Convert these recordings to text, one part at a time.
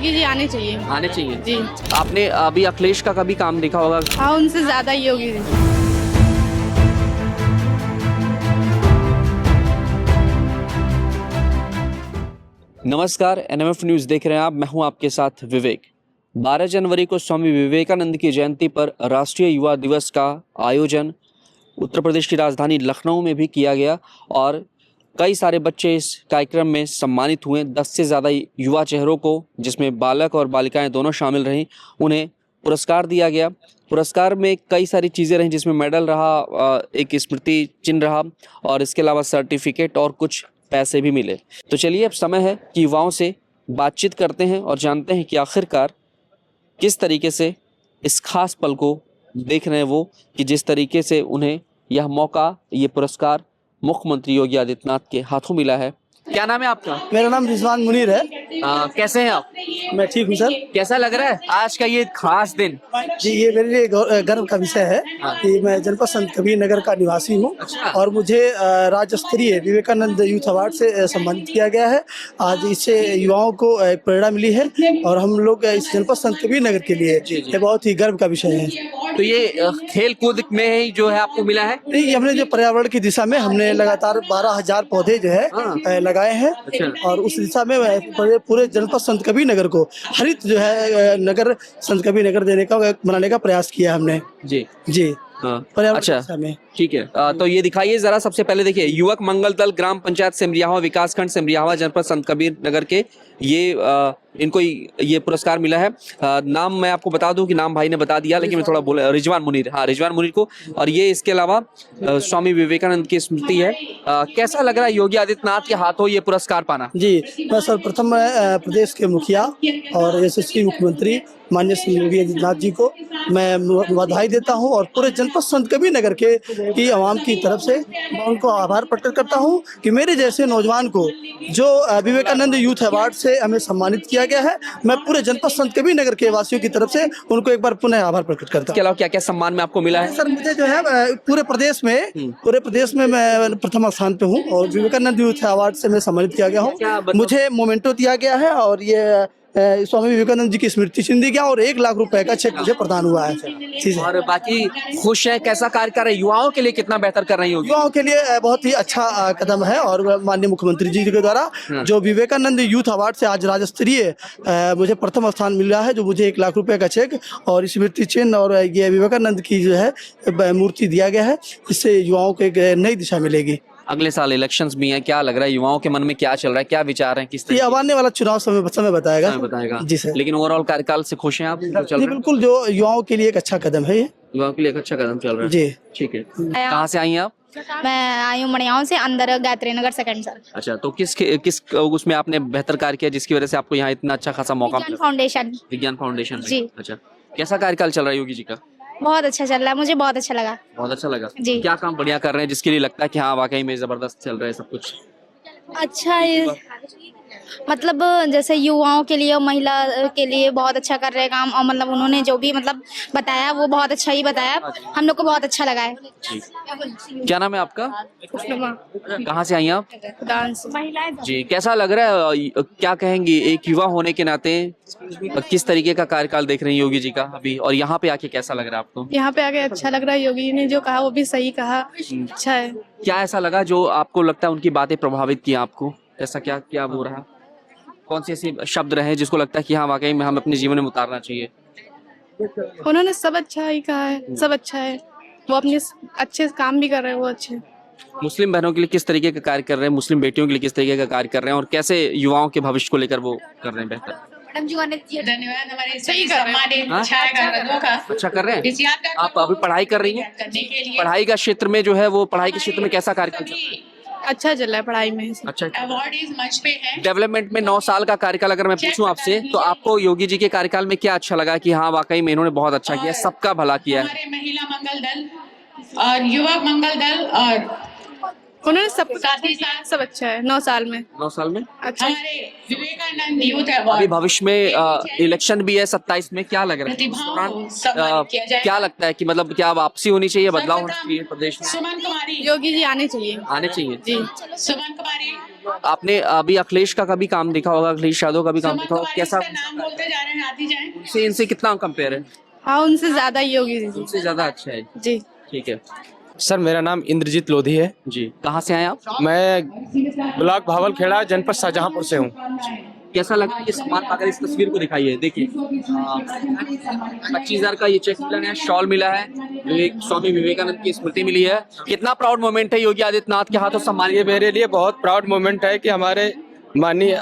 योगी जी आने चाहिए। आने चाहिए जी आपने अभी अखिलेश का कभी काम देखा होगा? हाँ, उनसे ज्यादा योगी जी। नमस्कार, एनएमएफ न्यूज देख रहे हैं आप। मैं हूं आपके साथ विवेक। 12 जनवरी को स्वामी विवेकानंद की जयंती पर राष्ट्रीय युवा दिवस का आयोजन उत्तर प्रदेश की राजधानी लखनऊ में भी किया गया और कई सारे बच्चे इस कार्यक्रम में सम्मानित हुए। 10 से ज़्यादा युवा चेहरों को, जिसमें बालक और बालिकाएं दोनों शामिल रहीं, उन्हें पुरस्कार दिया गया। पुरस्कार में कई सारी चीज़ें रहीं, जिसमें मेडल रहा, एक स्मृति चिन्ह रहा और इसके अलावा सर्टिफिकेट और कुछ पैसे भी मिले। तो चलिए, अब समय है कि युवाओं से बातचीत करते हैं और जानते हैं कि आखिरकार किस तरीके से इस खास पल को देख रहे हैं वो, कि जिस तरीके से उन्हें यह मौका, ये पुरस्कार मुख्यमंत्री योगी आदित्यनाथ के हाथों मिला है। क्या नाम है आपका? मेरा नाम रिजवान मुनीर है। कैसे हैं आप? मैं ठीक हूँ सर। कैसा लग रहा है आज का ये खास दिन? जी, ये मेरे लिए गर्व का विषय है कि मैं जनपद संत कबीर नगर का निवासी हूँ और मुझे राज्य स्तरीय विवेकानंद यूथ अवार्ड से सम्मानित किया गया है। आज इससे युवाओं को एक प्रेरणा मिली है और हम लोग इस जनपद संत कबीर नगर के लिए ये बहुत ही गर्व का विषय है। तो ये खेल कूद में ही जो है आपको मिला है? नहीं, हमने जो पर्यावरण की दिशा में हमने लगातार 12,000 पौधे जो है लगाए हैं और उस दिशा में पूरे जनपद संत कबीर नगर को हरित जो है नगर संत कबीर नगर बनाने का प्रयास किया हमने। जी जी पर्यावरण अच्छा, की दिशा में। ठीक है। तो ये दिखाइए जरा। सबसे पहले देखिए, युवक मंगल दल ग्राम पंचायत सिमरियावा विकासखंड सिमरियावा जनपद संत कबीर नगर के ये इनको ये पुरस्कार मिला है। नाम मैं आपको बता दूं कि नाम भाई ने बता दिया, लेकिन मैं थोड़ा बोला, रिजवान मुनीर। हाँ, रिजवान मुनीर को। और ये इसके अलावा स्वामी विवेकानंद की स्मृति है। कैसा लग रहा है योगी आदित्यनाथ के हाथों ये पुरस्कार पाना? जी, मैं सर्वप्रथम प्रदेश के मुखिया और यशस्वी मुख्यमंत्री माननीय श्री योगी आदित्यनाथ जी को मैं बधाई देता हूं और पूरे जनपद संत कबीर नगर की आवाम की तरफ से मैं उनको आभार प्रकट करता हूं कि मेरे जैसे नौजवान को जो विवेकानंद यूथ अवार्ड से हमें सम्मानित किया गया है। मैं पूरे जनपद संत कबीर नगर के वासियों की तरफ से उनको एक बार पुनः आभार प्रकट करता हूं। इसके अलावा क्या क्या सम्मान में आपको मिला है? सर, मुझे जो है पूरे प्रदेश में मैं प्रथम स्थान पे हूँ और विवेकानंद यूथ अवार्ड से मैं सम्मानित किया गया हूँ। मुझे मोमेंटो दिया गया है और ये स्वामी विवेकानंद जी की स्मृति चिन्ह दी गया और 1 लाख रुपए का चेक मुझे प्रदान हुआ है। और बाकी खुश है? कैसा कार्य कर रहे हैं? युवाओं के लिए कितना बेहतर कर रही होगी? युवाओं के लिए बहुत ही अच्छा कदम है और माननीय मुख्यमंत्री जी के द्वारा जो विवेकानंद यूथ अवार्ड से आज राज्य स्तरीय मुझे प्रथम स्थान मिल रहा है, जो मुझे 1 लाख रुपए का चेक और स्मृति चिन्ह और ये विवेकानंद की जो है मूर्ति दिया गया है। इससे युवाओं को एक नई दिशा मिलेगी। अगले साल इलेक्शंस भी हैं, क्या लग रहा है युवाओं के मन में क्या चल रहा है, क्या विचार हैं, किस ये आने वाला चुनाव समय बताएगा। जी सर। लेकिन ओवरऑल कार्यकाल से खुश हैं आप? जो चल जी रहा है बिल्कुल, जो युवाओं के लिए एक अच्छा कदम है ये। युवाओं के लिए एक अच्छा कदम चल रहा है। जी ठीक है। कहाँ से आई हैं आप? मैं आई हूँ मड़ियाओं से, अंदर गायत्री नगर सेकंड सर। अच्छा, तो किस उसमें आपने बेहतर कार्य किया जिसकी वजह से आपको यहाँ इतना अच्छा खासा मौका विज्ञान मिला? फाउंडेशन। विज्ञान फाउंडेशन जी। अच्छा, कैसा कार्यकाल चल रहा है योगी जी का? बहुत अच्छा चल रहा है, मुझे बहुत अच्छा लगा। बहुत अच्छा लगा। जी। क्या काम बढ़िया कर रहे हैं जिसके लिए लगता है कि हाँ वाकई में जबरदस्त चल रहा है सब कुछ? अच्छा है, मतलब जैसे युवाओं के लिए और महिला के लिए बहुत अच्छा कर रहे हैं काम और मतलब उन्होंने जो भी मतलब बताया वो बहुत अच्छा ही बताया, हम लोग को बहुत अच्छा लगा है। क्या नाम है आपका? कहाँ से आई हैं आप? डांस जी, कैसा लग रहा है? क्या कहेंगी एक युवा होने के नाते, किस तरीके का कार्यकाल देख रहे हैं योगी जी का अभी, और यहाँ पे आके कैसा लग रहा है आपको? यहाँ पे आके अच्छा लग रहा है। योगी जी ने जो कहा वो भी सही कहा, अच्छा है। क्या ऐसा लगा जो आपको लगता है उनकी बातें प्रभावित की आपको? ऐसा क्या क्या वो रहा? कौन से ऐसे शब्द रहे जिसको लगता है कि हाँ वाकई में हम अपने जीवन में उतारना चाहिए? उन्होंने सब अच्छा ही कहा है, सब अच्छा है। वो अपने अच्छे काम भी कर रहे हैं, वो अच्छे। मुस्लिम बहनों के लिए किस तरीके का कार्य कर रहे हैं, मुस्लिम बेटियों के लिए किस तरीके का कार्य कर रहे हैं और कैसे युवाओं के भविष्य को लेकर वो कर रहे हैं बेहतर? धन्यवाद हमारे सही कर रहे हैं। हाँ? अच्छा कर रहे हैं। आप अभी पढ़ाई कर रही हैं? करने के लिए पढ़ाई का क्षेत्र में जो है वो पढ़ाई के क्षेत्र में कैसा कार्यक्रम चल रहा है? अच्छा चल रहा है पढ़ाई में। अच्छा, अवार्ड इस मंच पे है। डेवलपमेंट में 9 साल का कार्यकाल अगर मैं पूछूं आपसे, तो आपको योगी जी के कार्यकाल में क्या अच्छा लगा कि हाँ वाकई में इन्होंने बहुत अच्छा किया, सबका भला किया है? हमारे महिला मंगल दल और युवक मंगल दल और उन्होंने सब साथ ही साथ सब अच्छा है। 9 साल में 9 साल में अच्छा। हमारे विवेकानंद यूथ अभी अवार्ड भविष्य में इलेक्शन भी है 27 में, क्या लग रहा है इस प्रतिभाओं दौरान, को सम्मानित किया जाएगा। क्या लगता है कि मतलब क्या वापसी होनी चाहिए, बदलाव होना चाहिए प्रदेश में? सुमन कुमारी योगी जी आने चाहिए। आने चाहिए। जी सुमन कुमारी आपने अभी अखिलेश का कभी काम देखा होगा, अखिलेश यादव का भी काम देखा होगा, कैसा नाम बोलते जा रहे हैं, आती जाएं। उनसे इनसे कितना कंपेयर है? हाँ उनसे ज्यादा ही होगी दीदी। उनसे ज्यादा अच्छा है। जी। ठीक है सर मेरा नाम इंद्रजीत लोधी है। जी, कहाँ से आए आप? मैं ब्लॉक भावलखेड़ा जनपद शाहजहांपुर से हूँ। कैसा लगा ये सम्मान पाकर? इस तस्वीर को दिखाइए, देखिए 25,000 का ये चेक मिला है, शॉल मिला है, स्वामी विवेकानंद की स्मृति मिली है। कितना प्राउड मोमेंट है योगी आदित्यनाथ के हाथों सम्मान? ये मेरे लिए बहुत प्राउड मोमेंट है कि हमारे माननीय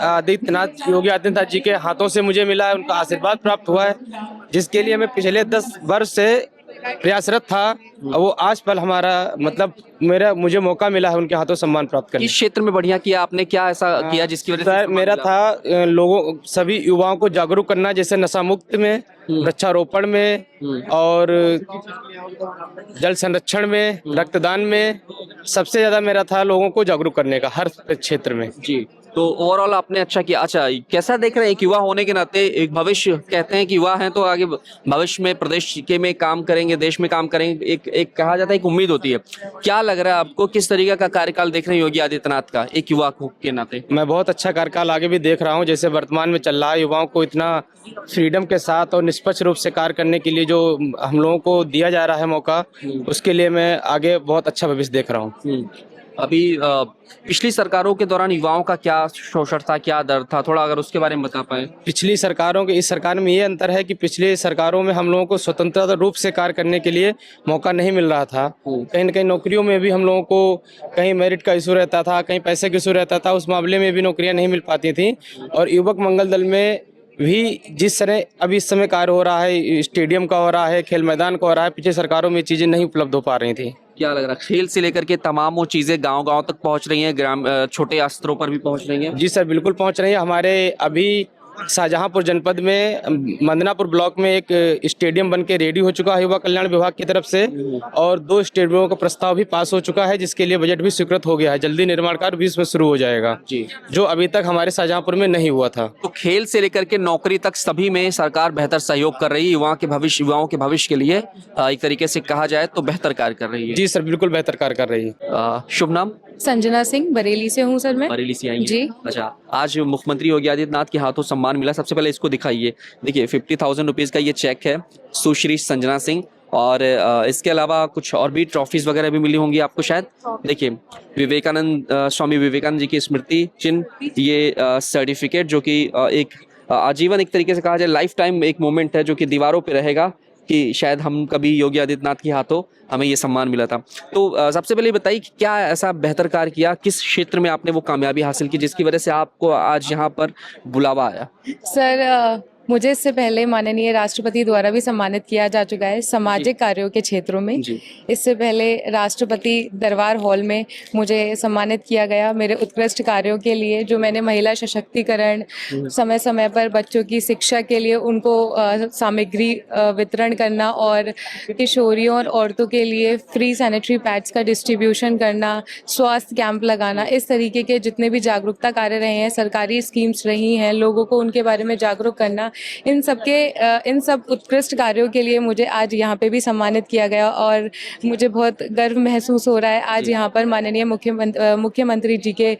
योगी आदित्यनाथ जी के हाथों से मुझे मिला है, उनका आशीर्वाद प्राप्त हुआ है, जिसके लिए मैं पिछले 10 वर्ष से प्रयासरत था। और वो आज पल हमारा मतलब मुझे मौका मिला है उनके हाथों सम्मान प्राप्त करने। किस क्षेत्र में बढ़िया किया आपने? क्या ऐसा किया जिसकी वजह से सर सम्मान मेरा मिला? था लोगों सभी युवाओं को जागरूक करना, जैसे नशा मुक्त में, वृक्षारोपण में और जल संरक्षण में, रक्तदान में। सबसे ज्यादा मेरा था लोगों को जागरूक करने का हर क्षेत्र में। जी, तो ओवरऑल आपने अच्छा किया। अच्छा, कैसा देख रहे हैं एक युवा होने के नाते? एक भविष्य, कहते हैं कि युवा हैं तो आगे भविष्य में प्रदेश के में काम करेंगे, देश में काम करेंगे, एक कहा जाता है, एक उम्मीद होती है। क्या लग रहा है आपको, किस तरीके का कार्यकाल देख रहे हैं योगी आदित्यनाथ का एक युवा के नाते? मैं बहुत अच्छा कार्यकाल आगे भी देख रहा हूं। जैसे वर्तमान में चल रहा है, युवाओं को इतना फ्रीडम के साथ और निष्पक्ष रूप से कार्य करने के लिए जो हम लोगों को दिया जा रहा है मौका, उसके लिए मैं आगे बहुत अच्छा भविष्य देख रहा हूं। अभी पिछली सरकारों के दौरान युवाओं का क्या शोषण था, क्या दर था, थोड़ा अगर उसके बारे में बता पाए। पिछली सरकारों के इस सरकार में ये अंतर है कि पिछली सरकारों में हम लोगों को स्वतंत्र रूप से कार्य करने के लिए मौका नहीं मिल रहा था। कहीं न कहीं नौकरियों में भी हम लोगों को कहीं मेरिट का इशू रहता था, कहीं पैसे का इशू रहता था, उस मामले में भी नौकरियां नहीं मिल पाती थी। और युवक मंगल दल में भी जिस तरह अभी इस समय कार्य हो रहा है, स्टेडियम का हो रहा है, खेल मैदान का हो रहा है, पिछले सरकारों में ये चीजें नहीं उपलब्ध हो पा रही थी। क्या लग रहा है, खेल से लेकर के तमाम वो चीजें गांव-गांव तक पहुंच रही हैं, ग्राम छोटे स्तरों पर भी पहुंच रही हैं? जी सर, बिल्कुल पहुंच रही है। हमारे अभी शाहजहांपुर जनपद में मंदनापुर ब्लॉक में एक स्टेडियम बन के रेडी हो चुका है युवा कल्याण विभाग की तरफ से, और 2 स्टेडियमों का प्रस्ताव भी पास हो चुका है, जिसके लिए बजट भी स्वीकृत हो गया है। जल्दी निर्माण कार्य भी इसमें शुरू हो जाएगा जी, जो अभी तक हमारे शाहजहांपुर में नहीं हुआ था। तो खेल से लेकर के नौकरी तक सभी में सरकार बेहतर सहयोग कर रही है। युवाओं के भविष्य के लिए एक तरीके से कहा जाए तो बेहतर कार्य कर रही है। जी सर, बिल्कुल बेहतर कार्य कर रही है। शुभ नाम? संजना सिंह, बरेली से हूँ सर मैं। बरेली से आई हैं? जी। अच्छा, आज मुख्यमंत्री योगी आदित्यनाथ के हाथों सम्मान मिला। सबसे पहले इसको दिखाइए। देखिए 50,000 रुपीज का ये चेक है, सुश्री संजना सिंह। और इसके अलावा कुछ और भी ट्रॉफीज वगैरह भी मिली होंगी आपको शायद। देखिए स्वामी विवेकानंद जी की स्मृति चिन्ह, ये सर्टिफिकेट जो कि एक आजीवन एक तरीके से कहा जाए लाइफ टाइम एक मोमेंट है, जो कि दीवारों पे रहेगा कि शायद हम कभी योगी आदित्यनाथ के हाथों हमें ये सम्मान मिला था। तो सबसे पहले बताइए कि क्या ऐसा बेहतर कार्य किया, किस क्षेत्र में आपने वो कामयाबी हासिल की जिसकी वजह से आपको आज यहाँ पर बुलावा आया? सर मुझे इससे पहले माननीय राष्ट्रपति द्वारा भी सम्मानित किया जा चुका है सामाजिक कार्यों के क्षेत्रों में। इससे पहले राष्ट्रपति दरबार हॉल में मुझे सम्मानित किया गया मेरे उत्कृष्ट कार्यों के लिए, जो मैंने महिला सशक्तिकरण, समय समय पर बच्चों की शिक्षा के लिए उनको सामग्री वितरण करना, और किशोरियों और औरतों के लिए फ्री सैनिटरी पैड्स का डिस्ट्रीब्यूशन करना, स्वास्थ्य कैंप लगाना, इस तरीके के जितने भी जागरूकता कार्य रहे हैं, सरकारी स्कीम्स रही हैं, लोगों को उनके बारे में जागरूक करना, इन सब उत्कृष्ट कार्यों के लिए मुझे आज यहाँ पे भी सम्मानित किया गया। और मुझे बहुत गर्व महसूस हो रहा है आज यहाँ पर माननीय मुख्यमंत्री जी के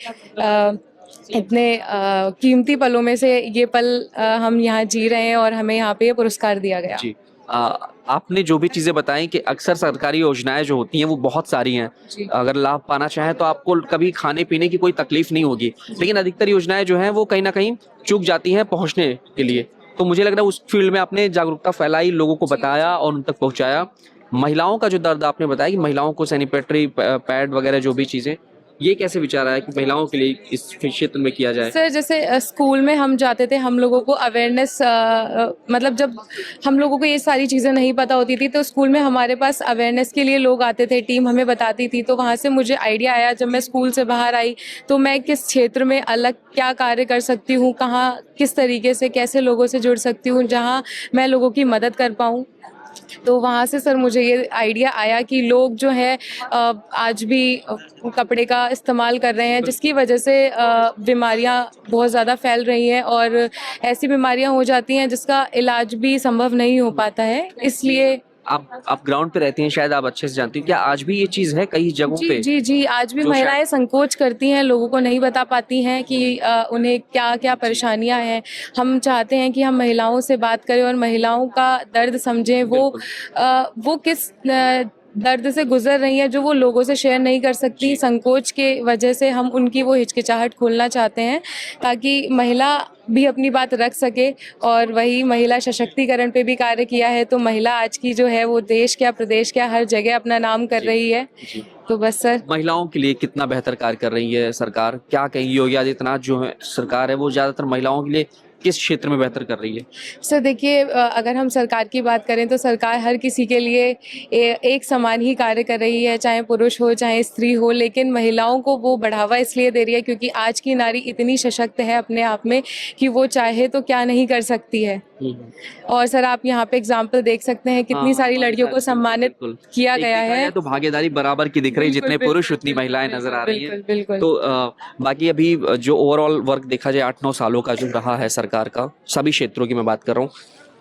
इतने कीमती पलों में से ये पल हम यहाँ जी रहे हैं, और हमें यहाँ पे ये पुरस्कार दिया गया। जी, आपने जो भी चीजें बताई कि अक्सर सरकारी योजनाएं जो होती हैं वो बहुत सारी हैं, अगर लाभ पाना चाहें तो आपको कभी खाने पीने की कोई तकलीफ नहीं होगी, लेकिन अधिकतर योजनाएं जो हैं वो कहीं ना कहीं चूक जाती हैं पहुंचने के लिए। तो मुझे लग रहा है उस फील्ड में आपने जागरूकता फैलाई, लोगों को बताया और उन तक पहुंचाया। महिलाओं का जो दर्द आपने बताया कि महिलाओं को सैनिटरी पैड वगैरह जो भी चीजें, ये कैसे विचार आया कि महिलाओं के लिए इस क्षेत्र में किया जाए? सर जैसे स्कूल में हम जाते थे, हम लोगों को अवेयरनेस मतलब जब हम लोगों को ये सारी चीज़ें नहीं पता होती थी, तो स्कूल में हमारे पास अवेयरनेस के लिए लोग आते थे, टीम हमें बताती थी। तो वहाँ से मुझे आइडिया आया, जब मैं स्कूल से बाहर आई तो मैं किस क्षेत्र में अलग क्या कार्य कर सकती हूँ, कहाँ किस तरीके से कैसे लोगों से जुड़ सकती हूँ जहाँ मैं लोगों की मदद कर पाऊँ। तो वहाँ से सर मुझे ये आइडिया आया कि लोग जो है आज भी कपड़े का इस्तेमाल कर रहे हैं, जिसकी वजह से बीमारियाँ बहुत ज़्यादा फैल रही हैं, और ऐसी बीमारियाँ हो जाती हैं जिसका इलाज भी संभव नहीं हो पाता है। इसलिए आप ग्राउंड पे रहती हैं, शायद आप अच्छे से जानती हैं, क्या आज भी ये चीज है कई जगहों जी पे? जी जी, आज भी जो महिलाएं संकोच करती हैं, लोगों को नहीं बता पाती हैं कि उन्हें क्या क्या परेशानियां हैं। हम चाहते हैं कि हम महिलाओं से बात करें और महिलाओं का दर्द समझें, वो किस दर्द से गुजर रही हैं जो वो लोगों से शेयर नहीं कर सकती। संकोच के वजह से हम उनकी वो हिचकिचाहट खोलना चाहते हैं ताकि महिला भी अपनी बात रख सके। और वही महिला सशक्तिकरण पे भी कार्य किया है, तो महिला आज की जो है वो देश क्या प्रदेश क्या हर जगह अपना नाम कर रही है। तो बस सर, महिलाओं के लिए कितना बेहतर कार्य कर रही है सरकार? क्या कहेंगी, योगी आदित्यनाथ जो है सरकार है वो ज्यादातर महिलाओं के लिए किस क्षेत्र में बेहतर कर रही है? सर देखिए, अगर हम सरकार की बात करें तो सरकार हर किसी के लिए एक समान ही कार्य कर रही है, चाहे पुरुष हो चाहे स्त्री हो। लेकिन महिलाओं को वो बढ़ावा इसलिए दे रही है क्योंकि आज की नारी इतनी सशक्त है अपने आप में कि वो चाहे तो क्या नहीं कर सकती है। और सर आप यहाँ पे एग्जाम्पल देख सकते हैं, कितनी सारी लड़कियों को सम्मानित किया गया है। तो भागीदारी बराबर की दिख रही है, जितने पुरुष उतनी महिलाएं नजर आ रही है। बिल्कुल। तो बाकी अभी जो ओवरऑल वर्क देखा जाए 8-9 सालों का जो रहा है सरकार का, सभी क्षेत्रों की मैं बात कर रहा हूँ,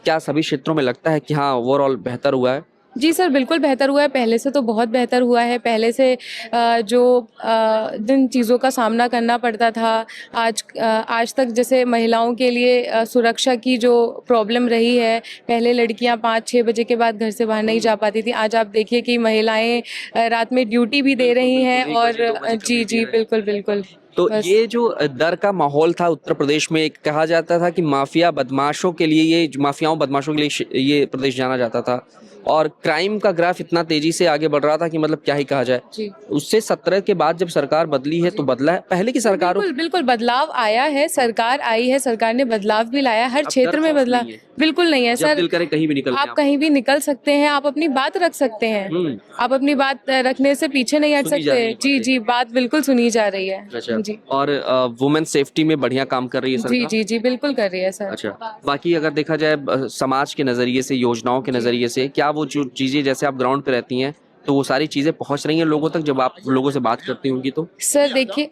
क्या सभी क्षेत्रों में लगता है कि हाँ ओवरऑल बेहतर हुआ है? जी सर, बिल्कुल बेहतर हुआ है, पहले से तो बहुत बेहतर हुआ है। पहले से जिन चीज़ों का सामना करना पड़ता था, आज तक जैसे महिलाओं के लिए सुरक्षा की जो प्रॉब्लम रही है, पहले लड़कियां 5-6 बजे के बाद घर से बाहर नहीं जा पाती थी। आज आप देखिए कि महिलाएं रात में ड्यूटी भी दे रही हैं। और जी बिल्कुल बिल्कुल। तो ये जो डर का माहौल था उत्तर प्रदेश में, एक कहा जाता था कि माफिया बदमाशों के लिए, ये माफियाओं बदमाशों के लिए ये प्रदेश जाना जाता था, और क्राइम का ग्राफ इतना तेजी से आगे बढ़ रहा था कि मतलब क्या ही कहा जाए। जी। उससे 17 के बाद जब सरकार बदली है तो बदला है, पहले की सरकारों बिल्कुल बदलाव आया है, सरकार आई है, सरकार ने बदलाव भी लाया, हर क्षेत्र में बदलाव बिल्कुल नहीं है। सर दिल करे कहीं भी निकल आप कहीं भी निकल सकते हैं, आप अपनी बात रख सकते हैं, आप अपनी बात रखने से पीछे नहीं हट सकते। जी, बात बिल्कुल सुनी जा रही है। अच्छा। जी। और वुमेन सेफ्टी में बढ़िया काम कर रही है सरकार? जी बिल्कुल कर रही है सर। अच्छा, बाकी अगर देखा जाए समाज के नजरिए से, योजनाओं के नजरिए से, क्या वो जो चीजें, जैसे आप ग्राउंड पे रहती हैं तो वो सारी चीजें पहुंच रही हैं लोगों तक जब आप लोगों से बात करती होंगी तो? सर देखिए,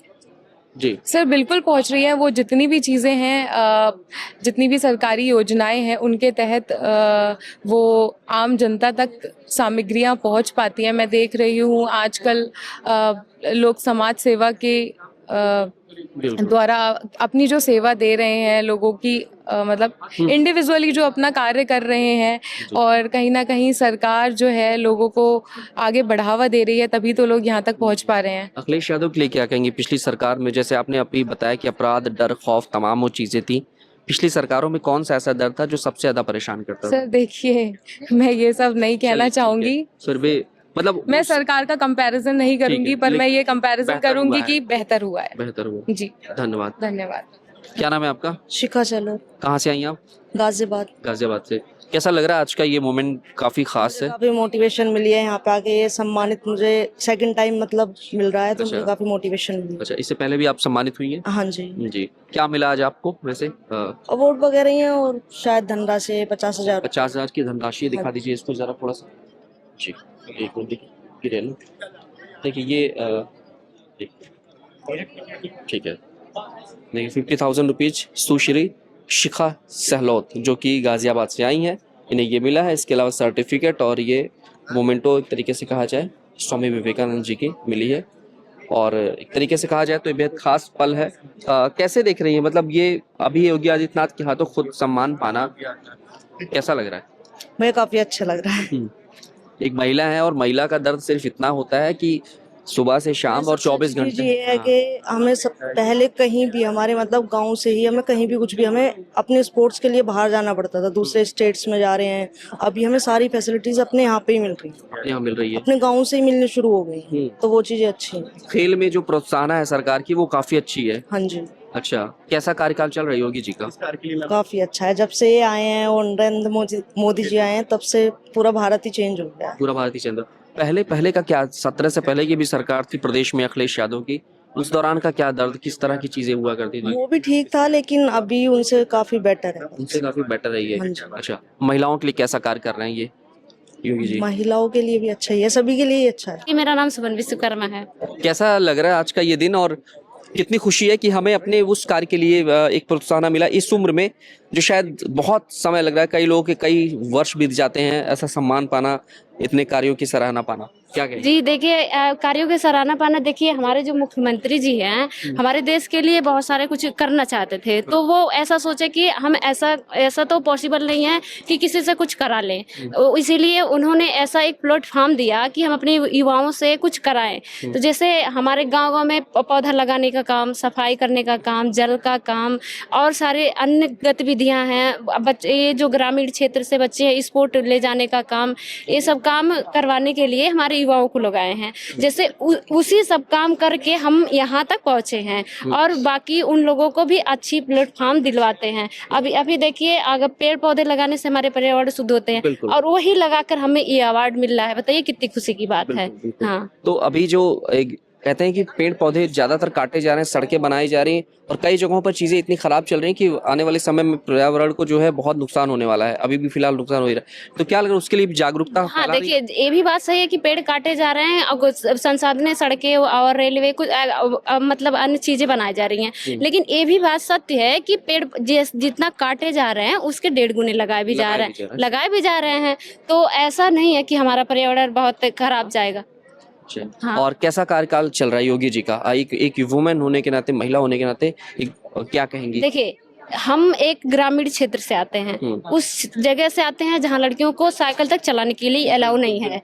जी सर बिल्कुल पहुंच रही है। वो जितनी भी चीज़ें हैं, जितनी भी सरकारी योजनाएं हैं, उनके तहत वो आम जनता तक सामग्रियां पहुंच पाती हैं। मैं देख रही हूँ आजकल लोग समाज सेवा के द्वारा अपनी जो सेवा दे रहे हैं लोगों की, मतलब इंडिविजुअली जो अपना कार्य कर रहे हैं, और कहीं ना कहीं सरकार जो है लोगों को आगे बढ़ावा दे रही है, तभी तो लोग यहाँ तक पहुँच पा रहे हैं। अखिलेश यादव के लिए क्या कहेंगे? पिछली सरकार में जैसे आपने अभी बताया कि अपराध, डर, खौफ, तमाम वो चीजें थी, पिछली सरकारों में कौन सा ऐसा डर था जो सबसे ज्यादा परेशान करता था? सर देखिए, मैं ये सब नहीं कहना चाहूंगी, सर वे मतलब मैं सरकार का कंपैरिजन नहीं करूंगी, पर मैं ये कंपैरिजन करूंगी कि बेहतर हुआ है। बेहतर हुआ। जी धन्यवाद। धन्यवाद। क्या नाम है आपका? शिखा चलो, कहाँ से आई आप? गाजियाबाद। गाजियाबाद से। कैसा लग रहा है आज का ये मोमेंट? काफी खास है। काफी मोटिवेशन मिली है यहाँ पे आके, ये सम्मानित मुझे सेकंड टाइम मतलब मिल रहा है, तो मुझे काफी मोटिवेशन मिली। अच्छा, इससे पहले भी आप सम्मानित हुई हैं? हाँ जी। जी, क्या मिला आज आपको वैसे? अवार्ड वगैरह ही है, और शायद धनराशि 50,000। 50,000 की धनराशि दिखा दीजिए इसको जरा थोड़ा सा। जी, एक मिनट देखिए ना, देखिए ये ठीक है। देखिए 50,000 रुपीज सुश्री शिखा सहलोत, जो कि गाजियाबाद से आई हैं, इन्हें ये मिला है। इसके अलावा सर्टिफिकेट और ये मोमेंटो एक तरीके से कहा जाए स्वामी विवेकानंद जी की मिली है, और एक तरीके से कहा जाए तो ये बेहद खास पल है। कैसे देख रही है, मतलब ये अभी योगी आदित्यनाथ के हाथों खुद सम्मान पाना कैसा लग रहा है? मुझे काफी अच्छा लग रहा है। एक महिला है, और महिला का दर्द सिर्फ इतना होता है कि सुबह से शाम और 24 घंटे। ये है कि हमें पहले कहीं भी, हमारे मतलब गांव से ही हमें कहीं भी कुछ भी, हमें अपने स्पोर्ट्स के लिए बाहर जाना पड़ता था, दूसरे स्टेट्स में जा रहे हैं। अभी हमें सारी फैसिलिटीज अपने यहाँ पे ही मिल रही है, यहाँ मिल रही है, अपने गाँव से ही मिलनी शुरू हो गई, तो वो चीजें अच्छी हैं। खेल में जो प्रोत्साहन है सरकार की वो काफी अच्छी है। हाँ जी। अच्छा, कैसा कार्यकाल चल रहा है योगी जी का? काफी अच्छा है, जब से ये आए हैं और नरेंद्र मोदी जी आए हैं, तब से पूरा भारत ही चेंज हो गया है। पूरा भारत ही चेंज। पहले का क्या, 17 से पहले की भी सरकार थी प्रदेश में अखिलेश यादव की, उस दौरान का क्या दर्द, किस तरह की चीजें हुआ करती थी? वो भी ठीक था, लेकिन अभी उनसे काफी बेटर है। उनसे काफी बेटर है ये। हाँ जी। अच्छा, महिलाओं के लिए कैसा कार्य कर रहे हैं ये योगी जी? महिलाओं के लिए भी अच्छा ही है, सभी के लिए ही अच्छा है। मेरा नाम सुमन विश्वकर्मा है। कैसा लग रहा है आज का ये दिन, और कितनी खुशी है कि हमें अपने उस कार्य के लिए एक प्रोत्साहन मिला इस उम्र में? जो शायद बहुत समय लग रहा है, कई लोगों के कई वर्ष बीत जाते हैं ऐसा सम्मान पाना, इतने कार्यों की सराहना पाना, क्या कहेंगे? जी देखिए, कार्यों की सराहना पाना, देखिए हमारे जो मुख्यमंत्री जी हैं हमारे देश के लिए बहुत सारे कुछ करना चाहते थे, तो वो ऐसा सोचे कि हम ऐसा तो पॉसिबल नहीं है कि किसी से कुछ करा लें, इसीलिए उन्होंने ऐसा एक प्लेटफॉर्म दिया कि हम अपने युवाओं से कुछ कराएं। तो जैसे हमारे गाँव में पौधा लगाने का काम, सफाई करने का काम, जल का काम और सारे अन्य गतिविधियां हैं, बच्चे ये जो ग्रामीण क्षेत्र से बच्चे हैं स्पोर्ट ले जाने का काम, ये सब काम करवाने के लिए हमारे युवाओं को लगाए हैं। जैसे उसी सब काम करके हम यहाँ तक पहुँचे हैं और बाकी उन लोगों को भी अच्छी प्लेटफॉर्म दिलवाते हैं। अभी देखिए, अगर पेड़ पौधे लगाने से हमारे पर्यावरण शुद्ध होते हैं और वही लगाकर हमें ये अवार्ड मिल रहा है, बताइए कितनी खुशी की बात है। हाँ, तो अभी जो कहते हैं कि पेड़ पौधे ज्यादातर काटे जा रहे हैं, सड़कें बनाई जा रही हैं और कई जगहों पर चीजें इतनी खराब चल रही हैं कि आने वाले समय में पर्यावरण को जो है बहुत नुकसान होने वाला है, अभी भी फिलहाल नुकसान हो ही रहा है। तो क्या लग रहा है उसके लिए जागरूकता हाँ देखिए, ये भी बात सही है कि पेड़ काटे जा रहे हैं और संसाधन, सड़कें और रेलवे कुछ मतलब अन्य चीजें बनाई जा रही हैं, लेकिन ये भी बात सत्य है कि पेड़ जितना काटे जा रहे हैं उसके 1.5 गुने लगाए भी जा रहे हैं। तो ऐसा नहीं है कि हमारा पर्यावरण बहुत खराब जाएगा। हाँ। और कैसा कार्यकाल चल रहा है योगी जी का? एक वुमेन होने के नाते, महिला होने के नाते क्या कहेंगी? देखिए, हम एक ग्रामीण क्षेत्र से आते हैं, उस जगह से आते हैं जहाँ लड़कियों को साइकिल तक चलाने के लिए अलाउ नहीं है।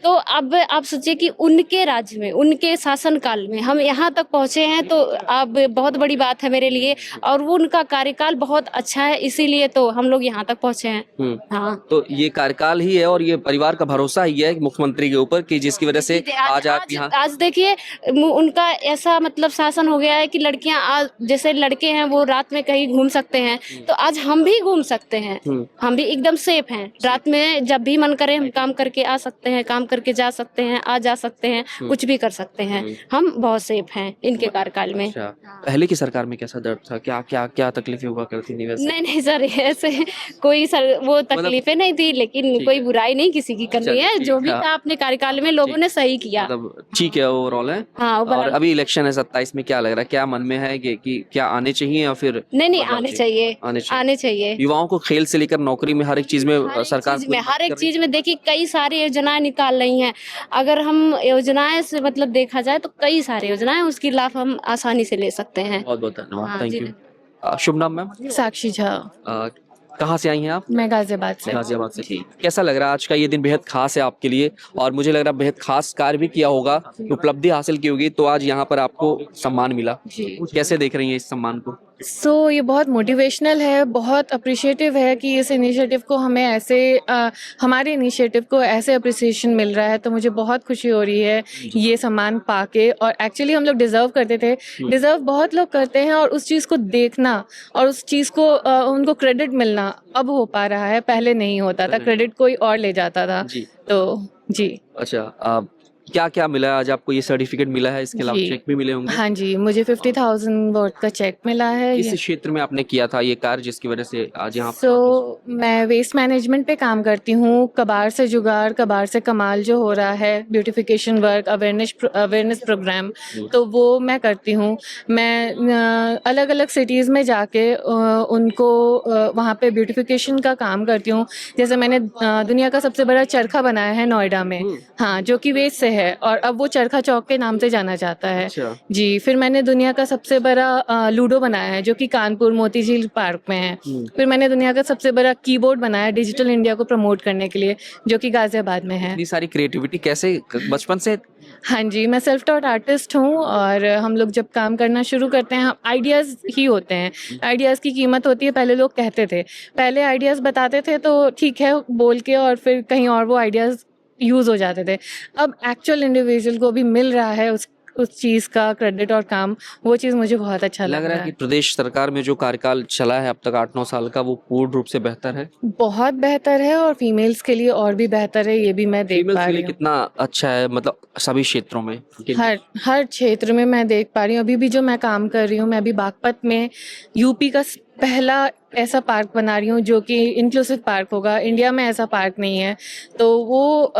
तो अब आप सोचिए कि उनके राज्य में, उनके शासन काल में हम यहाँ तक पहुँचे हैं, तो अब बहुत बड़ी बात है मेरे लिए। और वो उनका कार्यकाल बहुत अच्छा है, इसीलिए तो हम लोग यहाँ तक पहुँचे हैं। हाँ, तो ये कार्यकाल ही है और ये परिवार का भरोसा ही है मुख्यमंत्री के ऊपर कि जिसकी वजह से आज आप यहाँ। आज देखिए, उनका ऐसा मतलब शासन हो गया है कि लड़कियां आज, जैसे लड़के हैं वो रात में कहीं घूम सकते हैं, तो आज हम भी घूम सकते हैं, हम भी एकदम सेफ हैं। रात में जब भी मन करे हम काम करके आ सकते हैं, काम करके जा सकते हैं, आ जा सकते हैं, कुछ भी कर सकते हैं। हम बहुत सेफ हैं इनके कार्यकाल में। पहले की सरकार में कैसा दर्द था? क्या तकलीफें हुआ करती थी वैसे? नहीं सर, ऐसे कोई वो तकलीफें नहीं थी, लेकिन कोई बुराई नहीं किसी की करनी है। जो भी था अपने कार्यकाल में लोगों ने सही किया, ठीक है, ओवरऑल है। हाँ, और अभी इलेक्शन है 27 में, क्या लग रहा है, क्या मन में है कि क्या आने चाहिए या फिर नहीं आने चाहिए। युवाओं को खेल से लेकर नौकरी में हर एक चीज में सरकार हर एक चीज में देखिए कई सारी योजनाएं निकाल रही हैं। अगर हम योजनाएं से मतलब देखा जाए तो कई सारी योजनाएं, उसकी लाभ हम आसानी से ले सकते हैं। बहुत बहुत धन्यवाद, थैंक यू। शुभ नाम मैम? साक्षी झा। कहाँ से आई हैं आप? मैं गाजियाबाद से। गाजियाबाद से। कैसा लग रहा है आज का ये दिन? बेहद खास है आपके लिए और मुझे लग रहा है बेहद खास कार्य भी किया होगा, उपलब्धि हासिल की होगी, तो आज यहाँ पर आपको सम्मान मिला। कैसे देख रही हैं इस सम्मान को? ये बहुत मोटिवेशनल है, बहुत अप्रिशिएटिव है कि इस इनिशिएटिव को हमें ऐसे हमारे इनिशिएटिव को ऐसे अप्रिसिएशन मिल रहा है, तो मुझे बहुत खुशी हो रही है ये सम्मान पाके। और एक्चुअली हम लोग डिज़र्व करते थे, डिज़र्व बहुत लोग करते हैं, और उस चीज़ को देखना और उस चीज़ को उनको क्रेडिट मिलना अब हो पा रहा है, पहले नहीं होता था, क्रेडिट कोई और ले जाता था। तो जी। अच्छा, क्या क्या मिला है आज आपको? ये सर्टिफिकेट मिला है, इसके अलावा चेक भी मिले होंगे? हाँ जी, मुझे 50,000 वर्थ का चेक मिला है। किस क्षेत्र में आपने किया था ये कार्य जिसकी वजह से आज यहाँ? मैं वेस्ट मैनेजमेंट पे काम करती हूँ। कबाड़ से जुगाड़, कबाड़ से कमाल जो हो रहा है, ब्यूटिफिकेशन वर्क, अवेयरनेस प्रोग्राम, तो वो मैं करती हूँ। मैं अलग अलग सिटीज़ में जाके उनको वहाँ पे ब्यूटिफिकेशन का काम करती हूँ। जैसे मैंने दुनिया का सबसे बड़ा चरखा बनाया है नोएडा में, हाँ, जो कि वेस्ट से है और अब वो चरखा चौक के नाम से जाना जाता है। जी। फिर मैंने दुनिया का सबसे बड़ा लूडो बनाया है जो कि कानपुर मोती झील पार्क में है। फिर मैंने दुनिया का सबसे बड़ा कीबोर्ड बनाया डिजिटल इंडिया को प्रमोट करने के लिए, जो कि गाजियाबाद में है। इतनी सारी क्रिएटिविटी कैसे, बचपन से? हाँ जी, मैं सेल्फ टॉट आर्टिस्ट हूँ और हम लोग जब काम करना शुरू करते हैं, आइडियाज़ ही होते हैं, आइडियाज़ की कीमत होती है। पहले लोग कहते थे, पहले आइडियाज़ बताते थे तो ठीक है बोल के, और फिर कहीं और वो आइडियाज़ यूज़ हो जाते थे। अब एक्चुअल इंडिविजुअल को भी मिल रहा है उस चीज़ का क्रेडिट और काम, वो चीज़ मुझे बहुत अच्छा लग रहा है। कि प्रदेश सरकार में जो कार्यकाल चला है अब तक 8-9 साल का, वो पूर्ण रूप से बेहतर है? बहुत बेहतर है, और फीमेल्स के लिए और भी बेहतर है, ये भी मैं देख पा रही हूँ। कितना अच्छा है, मतलब सभी क्षेत्रों में, हर क्षेत्र में मैं देख पा रही हूँ। अभी भी जो मैं काम कर रही हूँ, मैं अभी बागपत में यूपी का पहला ऐसा पार्क बना रही हूँ जो कि इंक्लूसिव पार्क होगा। इंडिया में ऐसा पार्क नहीं है, तो वो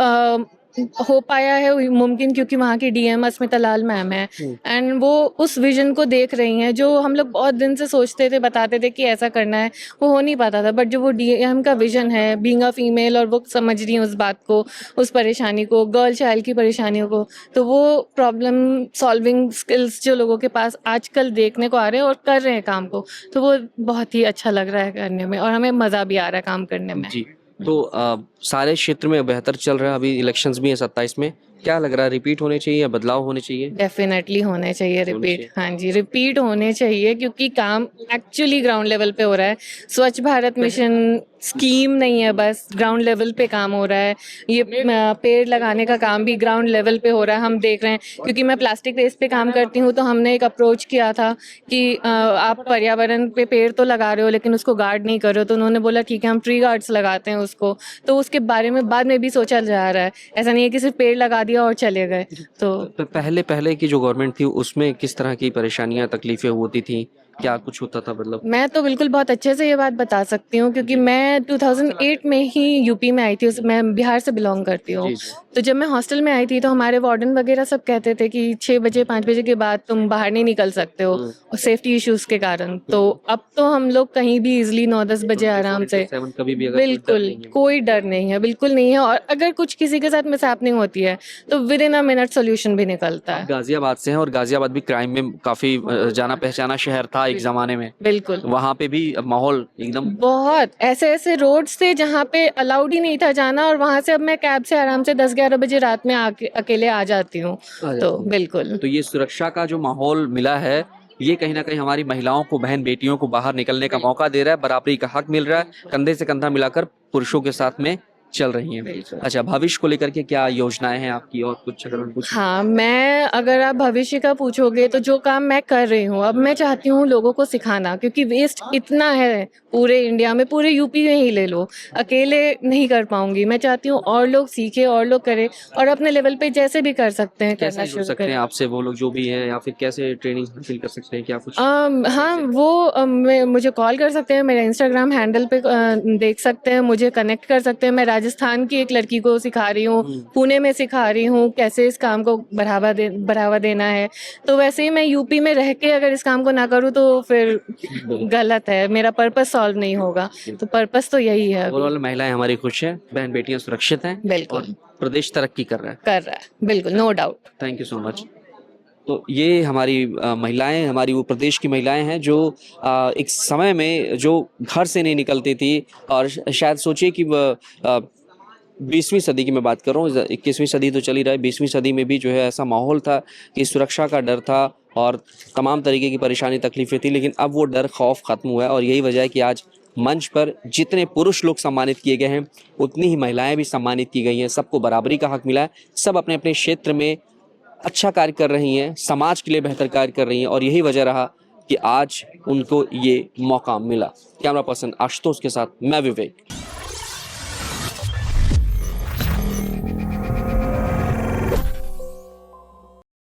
हो पाया है मुमकिन क्योंकि वहाँ की डीएम अस्मिता लाल मैम है एंड वो उस विजन को देख रही हैं जो हम लोग बहुत दिन से सोचते थे, बताते थे कि ऐसा करना है, वो हो नहीं पाता था। बट जो वो डीएम का विजन है बीइंग अ फीमेल, और वो समझ रही हैं उस बात को, उस परेशानी को, गर्ल चाइल्ड की परेशानियों को, तो वो प्रॉब्लम सॉल्विंग स्किल्स जो लोगों के पास आजकल देखने को आ रहे हैं और कर रहे हैं काम को, तो वो बहुत ही अच्छा लग रहा है करने में और हमें मज़ा भी आ रहा है काम करने में। जी, तो सारे क्षेत्र में बेहतर चल रहा है, अभी इलेक्शंस भी हैं 27 में, क्या लग रहा है, रिपीट होने चाहिए या बदलाव होने चाहिए? डेफिनेटली होने चाहिए रिपीट। चाहिए। हाँ जी, रिपीट होने चाहिए क्योंकि काम एक्चुअली ग्राउंड लेवल पे हो रहा है। स्वच्छ भारत मिशन स्कीम नहीं है, बस ग्राउंड लेवल पे काम हो रहा है। ये पेड़ लगाने का काम भी ग्राउंड लेवल पे हो रहा है, हम देख रहे हैं। क्योंकि मैं प्लास्टिक वेस्ट पे काम करती हूँ तो हमने एक अप्रोच किया था कि आप पर्यावरण पे पेड़ तो लगा रहे हो लेकिन उसको गार्ड नहीं कर रहे हो, तो उन्होंने बोला ठीक है हम ट्री गार्ड्स लगाते हैं उसको। तो उसके बारे में बाद में भी सोचा जा रहा है, ऐसा नहीं है कि सिर्फ पेड़ लगा दिया और चले गए। तो पहले की जो गवर्नमेंट थी उसमें किस तरह की परेशानियां तकलीफें होती थी, क्या कुछ होता था, मतलब? मैं तो बिल्कुल बहुत अच्छे से ये बात बता सकती हूँ क्योंकि मैं 2008 में ही यूपी में आई थी। मैं बिहार से बिलोंग करती हूँ। जी, जी। तो जब मैं हॉस्टल में आई थी तो हमारे वार्डन वगैरह सब कहते थे कि 6 बजे 5 बजे के बाद तुम बाहर नहीं निकल सकते हो सेफ्टी इश्यूज के कारण। तो अब तो हम लोग कहीं भी इजिली 9-10 बजे आराम से, 7 कभी भी अगर बिल्कुल कोई डर नहीं है, बिल्कुल नहीं है। और अगर कुछ किसी के साथ मिसहैपनिंग होती है तो with in a minute solution भी निकलता है। गाजियाबाद से हैं और गाजियाबाद भी क्राइम में काफी जाना पहचाना शहर था एक जमाने में, बिल्कुल वहाँ पे भी अब माहौल एकदम बहुत ऐसे ऐसे रोड्स थे जहाँ पे अलाउड ही नहीं था जाना, और वहाँ से अब मैं कैब से आराम से 10-11 बजे रात में आके अकेले आ जाती हूँ। तो बिल्कुल तो ये सुरक्षा का जो माहौल मिला है, ये कहीं ना कहीं हमारी महिलाओं को, बहन बेटियों को बाहर निकलने का मौका दे रहा है, बराबरी का हक मिल रहा है, कंधे से कंधा मिलाकर पुरुषों के साथ में चल रही हैं। अच्छा, भविष्य को लेकर के क्या योजनाएं हैं आपकी, और कुछ अगर हम कुछ? हाँ, मैं अगर आप भविष्य का पूछोगे तो जो काम मैं कर रही हूँ अब मैं चाहती हूँ लोगों को सिखाना, क्योंकि वेस्ट इतना है पूरे इंडिया में, पूरे यूपी में ही ले लो, अकेले नहीं कर पाऊंगी। मैं चाहती हूँ और लोग सीखे और लोग करें और अपने लेवल पे जैसे भी कर सकते हैं कैसे करना जुड़ शुरू सकते हैं करें। आपसे वो लोग जो भी हैं, या फिर कैसे ट्रेनिंग हासिल कर सकते हैं, क्या कुछ? हाँ, वो मुझे कॉल कर सकते हैं, मेरा इंस्टाग्राम हैंडल पे देख सकते हैं, मुझे कनेक्ट कर सकते हैं। मैं राजस्थान की एक लड़की को सिखा रही हूँ, पुणे में सिखा रही हूँ कैसे इस काम को बढ़ावा देना है। तो वैसे ही मैं यूपी में रह के अगर इस काम को ना करूँ तो फिर गलत है, मेरा पर्पस सॉल्व नहीं होगा। तो पर्पस तो यही है अभी। ओवरऑल महिलाएं हमारी खुश हैं, बहन बेटियां सुरक्षित हैं, बिल्कुल। और प्रदेश तरक्की कर रहा है। कर रहा है, बिल्कुल, no doubt. Thank you so much. तो ये हमारी महिलाएं, हमारी वो प्रदेश की महिलाएं हैं जो एक समय में जो घर से नहीं निकलती थी, और शायद सोचिए कि 20वीं सदी की मैं बात कर रहा हूँ, 21वीं सदी तो चली रहा है, 20वीं सदी में भी जो है ऐसा माहौल था कि सुरक्षा का डर था और तमाम तरीके की परेशानी तकलीफें थी, लेकिन अब वो डर खौफ खत्म हुआ है। और यही वजह है कि आज मंच पर जितने पुरुष लोग सम्मानित किए गए हैं उतनी ही महिलाएं भी सम्मानित की गई हैं, सबको बराबरी का हक मिला है, सब अपने अपने क्षेत्र में अच्छा कार्य कर रही हैं, समाज के लिए बेहतर कार्य कर रही हैं, और यही वजह रहा कि आज उनको ये मौका मिला। कैमरा पर्सन आशुतोष के साथ मैं विवेक।